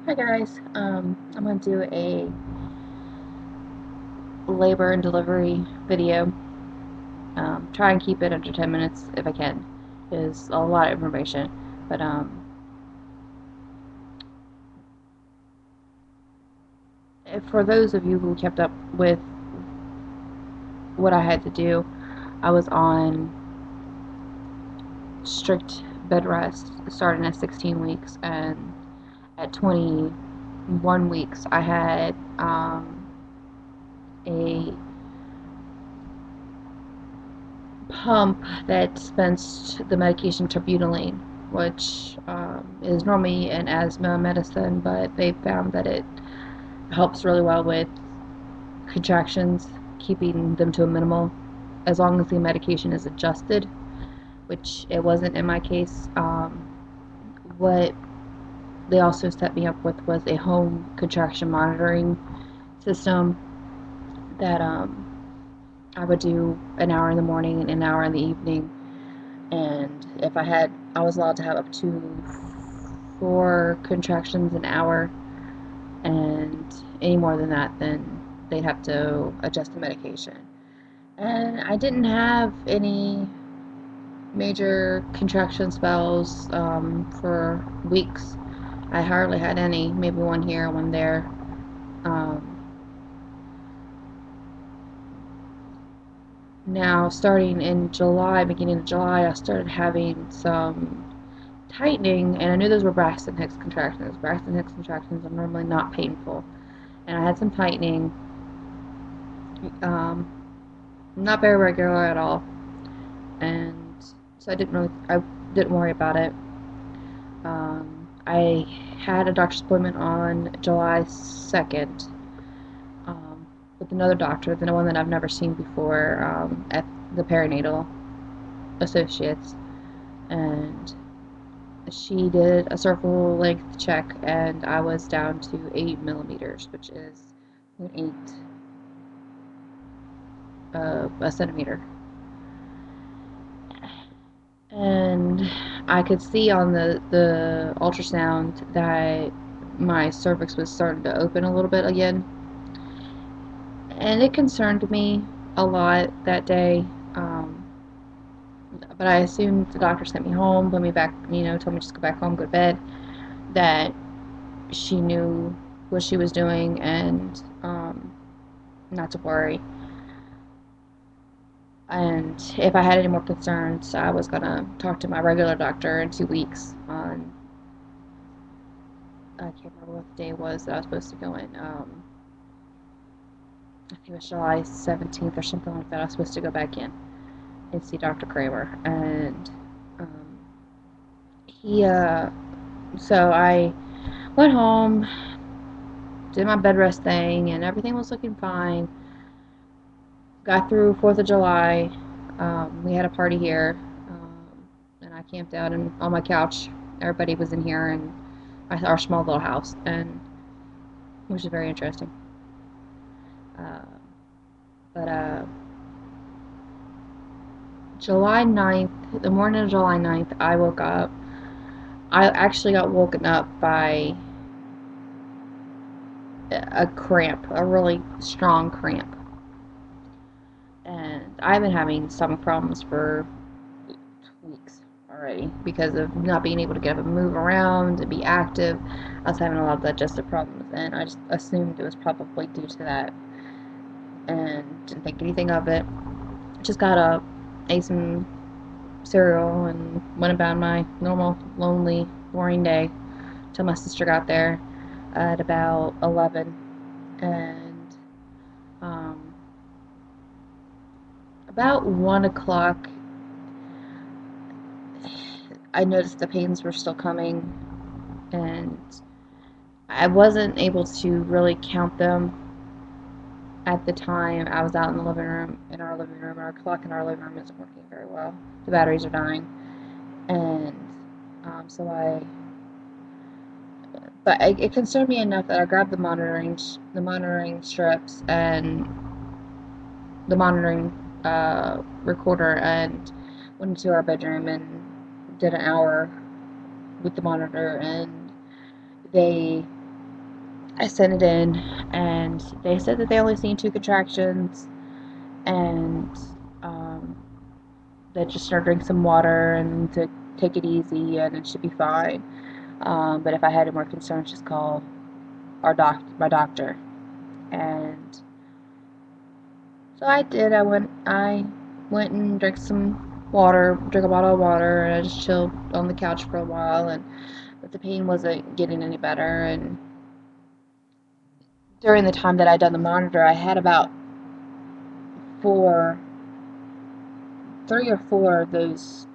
Hi guys, I'm going to do a labor and delivery video. Try and keep it under 10 minutes if I can. It's a lot of information, but for those of you who kept up with what I had to do, I was on strict bed rest starting at 16 weeks, and at 21 weeks I had a pump that dispensed the medication terbutaline, which is normally an asthma medicine, but they found that it helps really well with contractions, keeping them to a minimal, as long as the medication is adjusted, which it wasn't in my case. What they also set me up with was a home contraction monitoring system that I would do an hour in the morning and an hour in the evening. And if I was allowed to have up to 4 contractions an hour, and any more than that, then they'd have to adjust the medication. And I didn't have any major contraction spells for weeks. I hardly had any, maybe one here, one there. Um, Now, starting in July, beginning of July, I started having some tightening, and I knew those were Braxton Hicks contractions. Braxton Hicks contractions are normally not painful, and I had some tightening, um, not very regular at all, and so I didn't worry about it. I had a doctor's appointment on July 2nd with another doctor, the one that I've never seen before, at the perinatal associates, and she did a cervical length check, and I was down to 8 millimeters, which is 0.8 a centimeter. And I could see on the ultrasound that my cervix was starting to open a little bit again. And it concerned me a lot that day. But I assumed the doctor sent me home, put me back, told me just go back home, go to bed, that she knew what she was doing, and not to worry. And if I had any more concerns, I was going to talk to my regular doctor in 2 weeks on, I can't remember what the day was that I was supposed to go in. I think it was July 17th or something like that. I was supposed to go back in and see Dr. Kramer. And um, so I went home, did my bed rest thing, and everything was looking fine. Got through 4th of July. We had a party here, and I camped out on my couch. Everybody was in here, and our small little house, and which is very interesting. Uh, but July 9th, the morning of July 9th, I woke up. I actually got woken up by a cramp, a really strong cramp. And I've been having stomach problems for weeks already because of not being able to get up and move around and be active. I was having a lot of digestive problems, and I just assumed it was probably due to that and didn't think anything of it. Just got up, ate some cereal, and went about my normal, lonely, boring day till my sister got there at about 11. And about 1 o'clock, I noticed the pains were still coming, and I wasn't able to really count them at the time. I was out in the living room, our clock in our living room isn't working very well. The batteries are dying, and so it concerned me enough that I grabbed the monitoring strips and the monitoring recorder, and went into our bedroom and did an hour with the monitor, and they I sent it in, and they said that they only seen 2 contractions, and um, that just start drinking some water and to take it easy, and it should be fine. But if I had any more concerns, just call my doctor. And so I did. I went and drank some water, drank a bottle of water, and I just chilled on the couch for a while. And but the pain wasn't getting any better. And during the time that I'd done the monitor, I had about four, 3 or 4 of those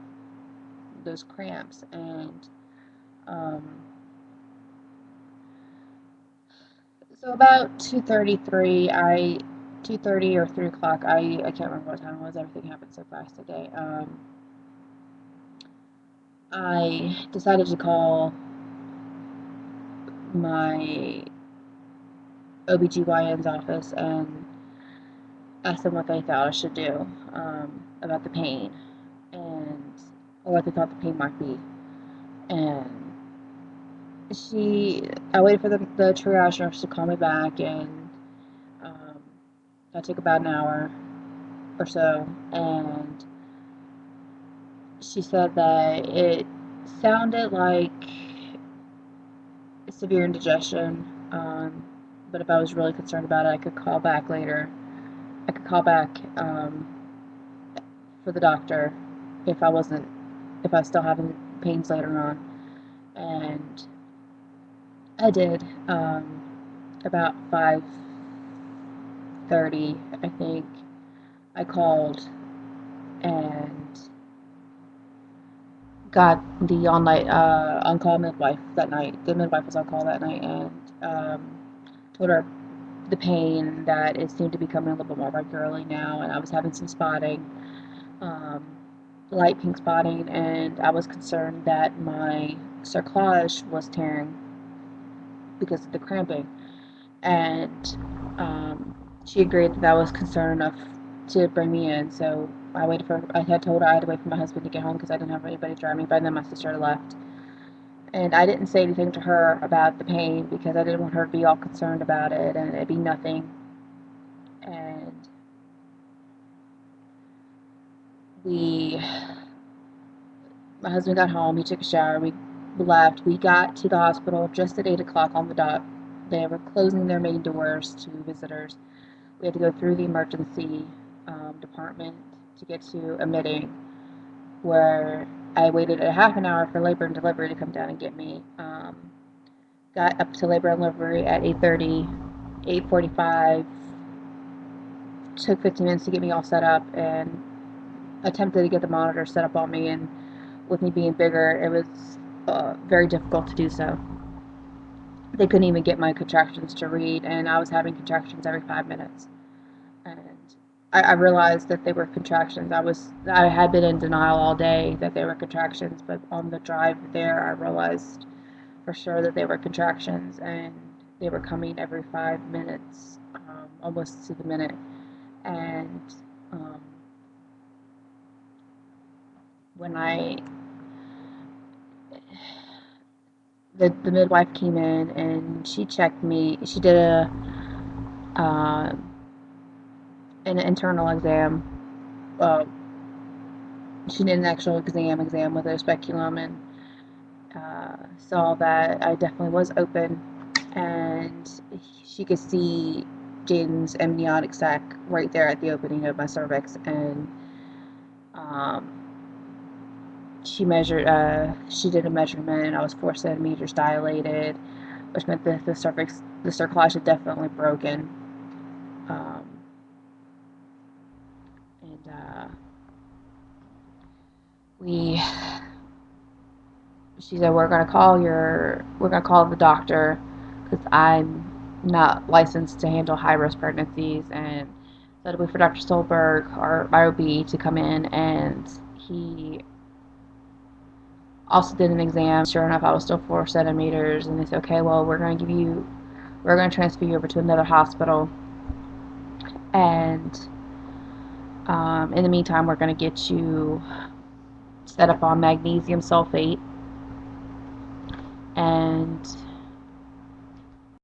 cramps, and um, so about 2:30 or 3 o'clock. I can't remember what time it was. Everything happened so fast today. I decided to call my OBGYN's office and ask them what they thought I should do about the pain, and or what they thought the pain might be. And I waited for the triage nurse to call me back, and um, that took about an hour or so, and she said that it sounded like severe indigestion, but if I was really concerned about it, I could call back later. I could call back for the doctor if I wasn't, if I was still having pains later on, and I did. About 5:30, I think, I called and got the on-call midwife that night. The midwife was on call that night, and told her the pain, that it seemed to be coming a little bit more regularly now, and I was having some spotting, um, light pink spotting, and I was concerned that my cerclage was tearing because of the cramping. And she agreed that that was concern enough to bring me in. So I had told her I had to wait for my husband to get home because I didn't have anybody to drive me. By then my sister had left. And I didn't say anything to her about the pain because I didn't want her to be all concerned about it and it'd be nothing. And we, my husband got home, he took a shower, we left. We got to the hospital just at 8 o'clock on the dot. They were closing their main doors to visitors. We had to go through the emergency department to get to admitting, where I waited a half an hour for labor and delivery to come down and get me. Got up to labor and delivery at 8:30, 8:45. Took 15 minutes to get me all set up and attempted to get the monitor set up on me. And with me being bigger, it was very difficult to do so. They couldn't even get my contractions to read, and I was having contractions every 5 minutes. And I realized that they were contractions. I had been in denial all day that they were contractions, but on the drive there, I realized for sure that they were contractions, and they were coming every 5 minutes, almost to the minute. And um, when the midwife came in and she checked me, she did uh, an internal exam. Uh, she did an actual exam with a speculum, and saw that I definitely was open, and she could see Jaden's amniotic sac right there at the opening of my cervix, and um, she did a measurement, and I was 4 centimeters dilated, which meant that the cerclage had definitely broken. Um, and we she said, we're gonna call the doctor because I'm not licensed to handle high risk pregnancies, and said wait for Dr. Stolberg, our IOB, to come in. And he also did an exam. Sure enough, I was still 4 centimeters, and they said, okay, well, we're gonna transfer you over to another hospital, and in the meantime, we're gonna get you set up on magnesium sulfate, and